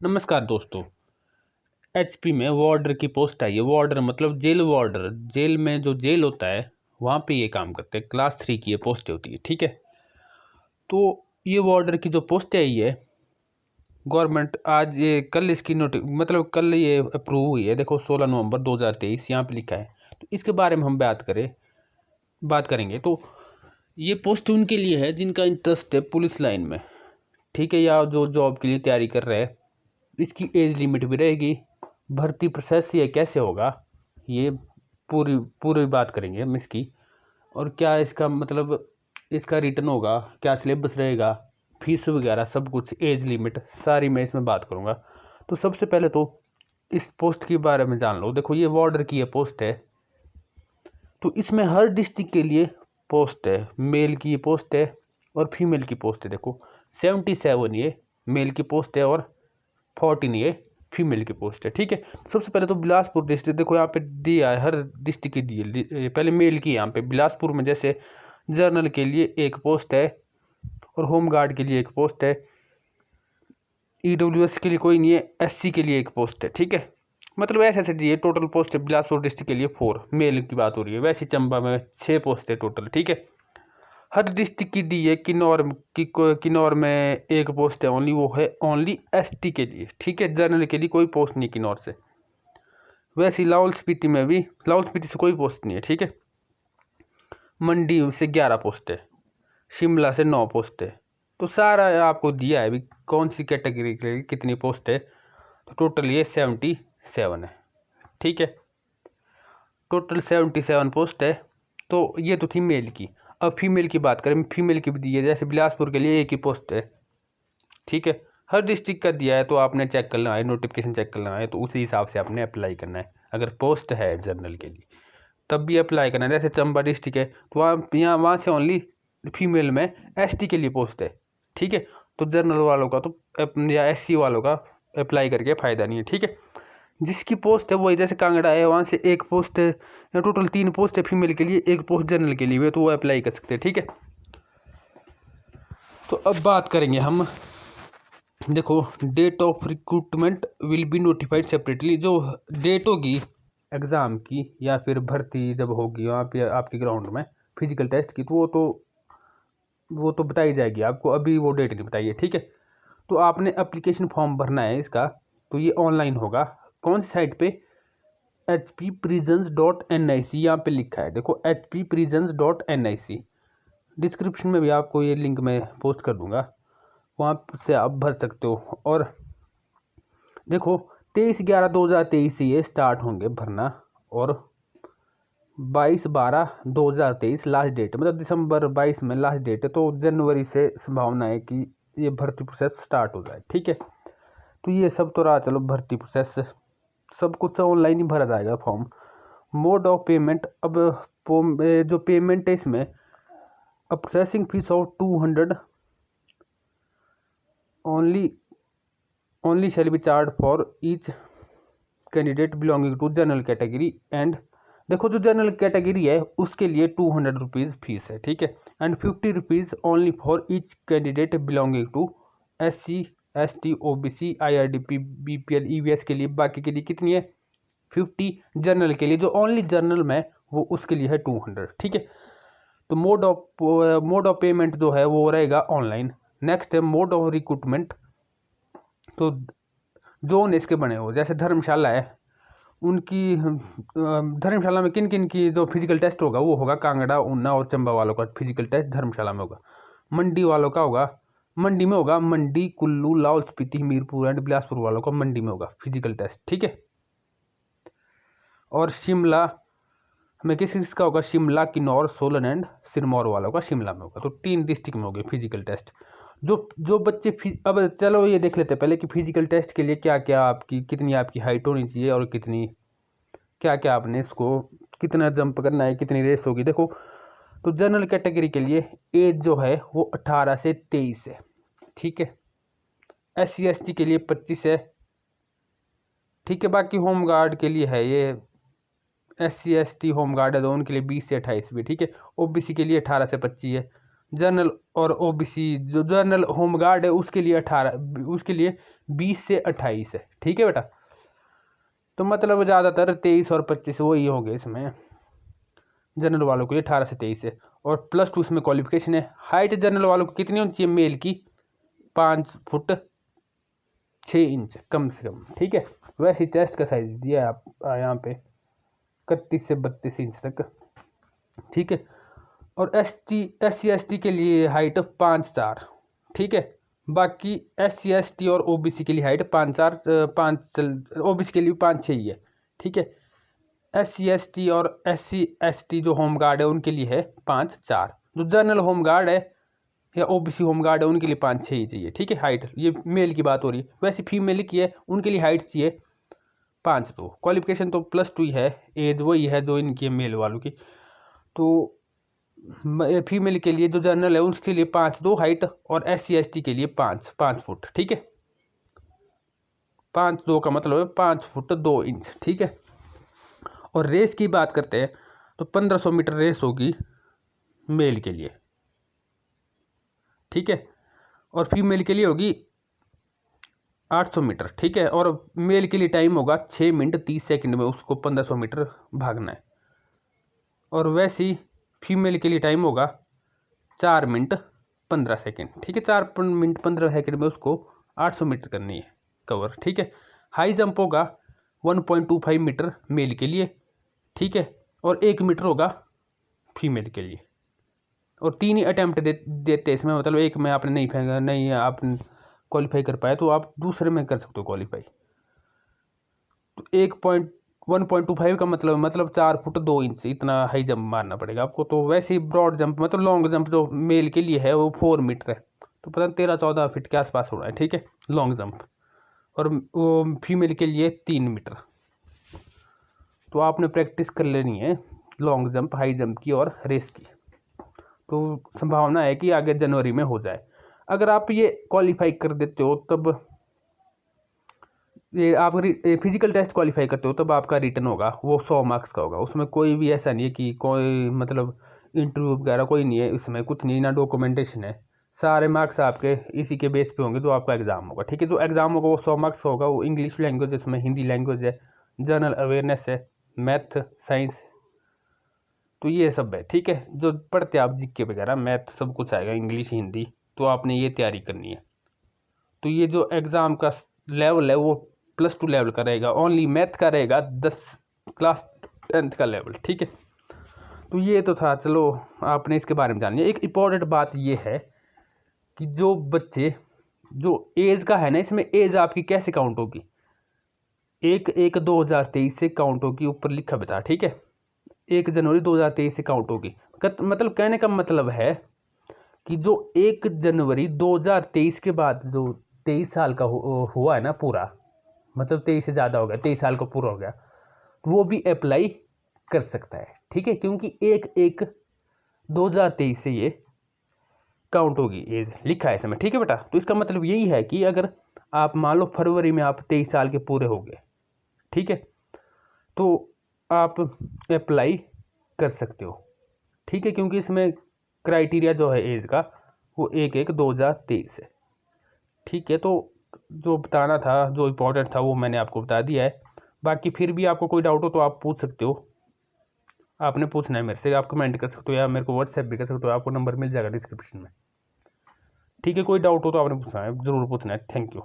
नमस्कार दोस्तों। एचपी में वार्डर की पोस्ट आई है। वार्डर मतलब जेल वार्डर, जेल में जो जेल होता है वहाँ पे ये काम करते हैं। क्लास 3 की ये पोस्ट होती है, ठीक है। तो ये वार्डर की जो पोस्ट आई है, गवर्नमेंट आज ये कल इसकी मतलब कल ये अप्रूव हुई है। देखो 16 नवंबर 2023 यहाँ पे लिखा है। तो इसके बारे में हम बात करेंगे। तो ये पोस्ट उनके लिए है जिनका इंटरेस्ट है पुलिस लाइन में, ठीक है, या जो जॉब के लिए तैयारी कर रहे हैं। इसकी एज लिमिट भी रहेगी। भर्ती प्रोसेस ये कैसे होगा, ये पूरी पूरी बात करेंगे हम इसकी। और क्या इसका मतलब इसका रिटर्न होगा, क्या सिलेबस रहेगा, फीस वगैरह सब कुछ, एज लिमिट सारी मैं इसमें बात करूँगा। तो सबसे पहले तो इस पोस्ट के बारे में जान लो। देखो ये बॉर्डर की ये पोस्ट है, तो इसमें हर डिस्ट्रिक्ट के लिए पोस्ट है। मेल की पोस्ट है और फीमेल की पोस्ट है। देखो 77 ये मेल की पोस्ट है और 14 ये फीमेल की पोस्ट है, ठीक है। सबसे पहले तो बिलासपुर डिस्ट्रिक्ट, देखो यहाँ पे दिया है, हर डिस्ट्रिक्ट की दी है। पहले मेल की यहाँ पे बिलासपुर में जैसे जर्नल के लिए एक पोस्ट है और होम गार्ड के लिए एक पोस्ट है। ईडब्ल्यूएस के लिए कोई नहीं है, एससी के लिए एक पोस्ट है, ठीक है। मतलब ऐसे ऐसे दिए टोटल पोस्ट है। बिलासपुर डिस्ट्रिक्ट के लिए 4 मेल की बात हो रही है। वैसे चंबा में 6 पोस्ट है टोटल, ठीक है। हर डिस्ट्रिक्ट की दी है। किन्नौर में एक पोस्ट है ओनली, वो है ओनली एसटी के लिए, ठीक है। जनरल के लिए कोई पोस्ट नहीं किन्नौर से। वैसे लाहौल स्पीति में भी, लाहौल स्पीति से कोई पोस्ट नहीं है, ठीक है। मंडी से 11 पोस्ट है, शिमला से 9 पोस्ट है। तो सारा आपको दिया है अभी कौन सी कैटेगरी के लिए कितनी पोस्ट है। तो टोटल ये 77 है, ठीक है। टोटल 77 पोस्ट है। तो ये तो थी मेल की। अब फीमेल की बात करें, फीमेल की भी दी है। जैसे बिलासपुर के लिए एक ही पोस्ट है, ठीक है। हर डिस्ट्रिक्ट का दिया है तो आपने चेक करना है, नोटिफिकेशन चेक करना है, तो उसी हिसाब से आपने अप्लाई करना है। अगर पोस्ट है जनरल के लिए तब भी अप्लाई करना है। जैसे चंबा डिस्ट्रिक्ट है तो वहाँ से ओनली फीमेल में एसटी के लिए पोस्ट है, ठीक है। तो जनरल वालों का तो या एससी वालों का अप्लाई करके फ़ायदा नहीं है, ठीक है। जिसकी पोस्ट है वही, जैसे कांगड़ा है वहाँ से एक पोस्ट है, या टोटल 3 पोस्ट है फीमेल के लिए, एक पोस्ट जनरल के लिए, तो वो अप्लाई कर सकते हैं, ठीक है। तो अब बात करेंगे हम। देखो date of recruitment will be notified separately. जो डेट होगी एग्ज़ाम की या फिर भर्ती जब होगी वहाँ पे आपके ग्राउंड में फिजिकल टेस्ट की, तो वो तो बताई जाएगी आपको। अभी वो डेट नहीं बताई है, ठीक है। तो आपने एप्लीकेशन फॉर्म भरना है इसका। तो ये ऑनलाइन होगा। कौन सी साइट पे? hpprisons.nic यहाँ पे लिखा है। देखो hpprisons.nic, डिस्क्रिप्शन में भी आपको ये लिंक मैं पोस्ट कर दूंगा, वहाँ से आप भर सकते हो। और देखो 23/11/2023 से ये स्टार्ट होंगे भरना, और 22/12/2023 लास्ट डेट, मतलब दिसंबर 22 में लास्ट डेट है। तो जनवरी से संभावना है कि ये भर्ती प्रोसेस स्टार्ट हो जाए, ठीक है। तो ये सब तो रहा, चलो भर्ती प्रोसेस सब कुछ ऑनलाइन ही भरा जाएगा फॉर्म। मोड ऑफ पेमेंट, अब जो पेमेंट है इसमें, अब processing fee of 200 only shall be charge for each candidate belonging to general category and, देखो जो जनरल कैटेगरी है उसके लिए 200 रुपीज़ फीस है, ठीक है। And 50 rupees only for each candidate belonging to SC ST OBC IRDP BPL EVS के लिए। बाकी के लिए कितनी है? 50। जनरल के लिए जो ओनली जनरल में वो उसके लिए है 200, ठीक है। तो मोड ऑफ पेमेंट जो है वो रहेगा ऑनलाइन। नेक्स्ट है मोड ऑफ रिक्रूटमेंट। तो जोन इसके बने हो, जैसे धर्मशाला है उनकी, धर्मशाला में किन किन की जो फिजिकल टेस्ट होगा वो होगा कांगड़ा, ऊना और चंबा वालों का फिजिकल टेस्ट धर्मशाला में होगा। मंडी वालों का होगा, मंडी में होगा। मंडी, कुल्लू, लाहौल स्पीति, हमीरपुर एंड बिलासपुर वालों का मंडी में होगा फिजिकल टेस्ट, ठीक है। और शिमला में किस किस का होगा? शिमला, किन्नौर, सोलन एंड सिरमौर वालों का शिमला में होगा। तो 3 डिस्ट्रिक्ट में होंगे फिजिकल टेस्ट। जो बच्चे अब चलो ये देख लेते हैं पहले कि फिजिकल टेस्ट के लिए क्या क्या आपकी, कितनी आपकी हाइट होनी चाहिए और कितनी क्या क्या आपने इसको कितना जंप करना है, कितनी रेस होगी। देखो तो जनरल कैटेगरी के लिए एज जो है वो 18 से 23 है, ठीक है। SC ST के लिए 25 है, ठीक है। बाकी होम गार्ड के लिए है ये, SC ST होम गार्ड है तो उनके लिए 20 से 28 भी, ठीक है। OBC के लिए 18 से 25 है। जनरल और ओबीसी, जो जनरल होमगार्ड है उसके लिए 18, उसके लिए 20 से 28 है। ठीक है बेटा, तो मतलब ज़्यादातर 23 और 25 वही होंगे इसमें, जनरल वालों के लिए 18 से 23 है। और +2 इसमें क्वालिफिकेशन है। हाइट जनरल वालों की कितनी होनी चाहिए, मेल की 5 फुट 6 इंच कम से कम। ठीक है, वैसे चेस्ट का साइज दिया है आप यहाँ पे 31 से 32 इंच तक। ठीक है, और SC/ST के लिए हाइट 5'4". ठीक है, बाकी SC/ST और OBC के लिए हाइट 5'4", 5, OBC के लिए 5'6" ही है। ठीक है, SC/ST और SC/ST जो होम गार्ड है उनके लिए है 5'4". जो जनरल होम गार्ड है या OBC होम गार्ड है उनके लिए 5'6" ही चाहिए। ठीक है, हाइट ये मेल की बात हो रही है। वैसे फीमेल की है, उनके लिए हाइट चाहिए 5'2". क्वालिफिकेशन तो +2 ही है, एज वही है जो इनकी है मेल वालों की। तो फीमेल के लिए जो जनरल है उसके लिए 5'2" हाइट, और SC/ST के लिए 5 फुट। ठीक है, 5'2" का मतलब है 5 फुट 2 इंच। ठीक है, और रेस की बात करते हैं तो 1500 मीटर रेस होगी मेल के लिए। ठीक है, और फीमेल के लिए होगी 800 मीटर। ठीक है, और मेल के लिए टाइम होगा 6 मिनट 30 सेकंड में उसको 1500 मीटर भागना है। और वैसे ही फीमेल के लिए टाइम होगा 4 मिनट 15 सेकंड। ठीक है, 4 मिनट 15 सेकंड में उसको 800 मीटर करनी है कवर। ठीक है, हाई जंप होगा 1.25 मीटर मेल के लिए। ठीक है, और 1 मीटर होगा फीमेल के लिए। और 3 ही अटैम्प्ट देते हैं इसमें, मतलब एक में आपने नहीं फेंका, नहीं आपने क्वालिफाई कर पाया तो आप दूसरे में कर सकते हो क्वालिफाई। तो 1.25 का मतलब 4 फुट 2 इंच इतना हाई जंप मारना पड़ेगा आपको। तो वैसे ही ब्रॉड जंप मतलब लॉन्ग जंप जो मेल के लिए है वो 4 मीटर है, तो पता नहीं 13-14 फीट के आसपास हो रहा है। ठीक है, लॉन्ग जंप। और वो फीमेल के लिए 3 मीटर। तो आपने प्रैक्टिस कर लेनी है लॉन्ग जंप, हाई जंप की और रेस की। तो संभावना है कि आगे जनवरी में हो जाए। अगर आप ये क्वालिफाई कर देते हो तब ये आप फिजिकल टेस्ट क्वालिफाई करते हो तब आपका रिटर्न होगा वो 100 मार्क्स का होगा। उसमें कोई भी ऐसा नहीं है कि कोई मतलब इंटरव्यू वगैरह कोई नहीं है, इसमें कुछ नहीं, ना डॉक्यूमेंटेशन है। सारे मार्क्स आपके इसी के बेस पे होंगे जो आपका एग्ज़ाम होगा। ठीक है, जो एग्ज़ाम होगा वो 100 मार्क्स होगा। वो इंग्लिश लैंग्वेज है, इसमें हिंदी लैंग्वेज है, जनरल अवेयरनेस है, मैथ, साइंस, तो ये सब है। ठीक है, जो पढ़ते आप जीके वगैरह, मैथ सब कुछ आएगा, इंग्लिश हिंदी, तो आपने ये तैयारी करनी है। तो ये जो एग्ज़ाम का लेवल है वो +2 लेवल का रहेगा, ओनली मैथ का रहेगा 10 क्लास 10th का लेवल। ठीक है, तो ये तो था, चलो आपने इसके बारे में जान लिया। एक इम्पॉर्टेंट बात ये है कि जो बच्चे जो एज का है ना, इसमें एज आपकी कैसे काउंट होगी, 1/1/2023 से काउंट होगी, ऊपर लिखा बता। ठीक है, 1 जनवरी 2023 से काउंट होगी। मतलब कहने का मतलब है कि जो 1 जनवरी 2023 के बाद जो 23 साल का हुआ है ना पूरा, मतलब 23 से ज़्यादा हो गया, 23 साल का पूरा हो गया, वो भी अप्लाई कर सकता है। ठीक है, क्योंकि 1/1/2023 से ये काउंट होगी एज, लिखा है इसमें। ठीक है बेटा, तो इसका मतलब यही है कि अगर आप मान लो फरवरी में आप 23 साल के पूरे हो गए, ठीक है, तो आप अप्लाई कर सकते हो। ठीक है, क्योंकि इसमें क्राइटेरिया जो है एज का वो 1/1/2023 है। ठीक है, तो जो बताना था, जो इम्पोर्टेंट था वो मैंने आपको बता दिया है। बाकी फिर भी आपको कोई डाउट हो तो आप पूछ सकते हो, आपने पूछना है मेरे से, आप कमेंट कर सकते हो या मेरे को व्हाट्सएप भी कर सकते हो, आपको नंबर मिल जाएगा डिस्क्रिप्शन में। ठीक है, कोई डाउट हो तो आपने पूछना है, ज़रूर पूछना है। Thank you.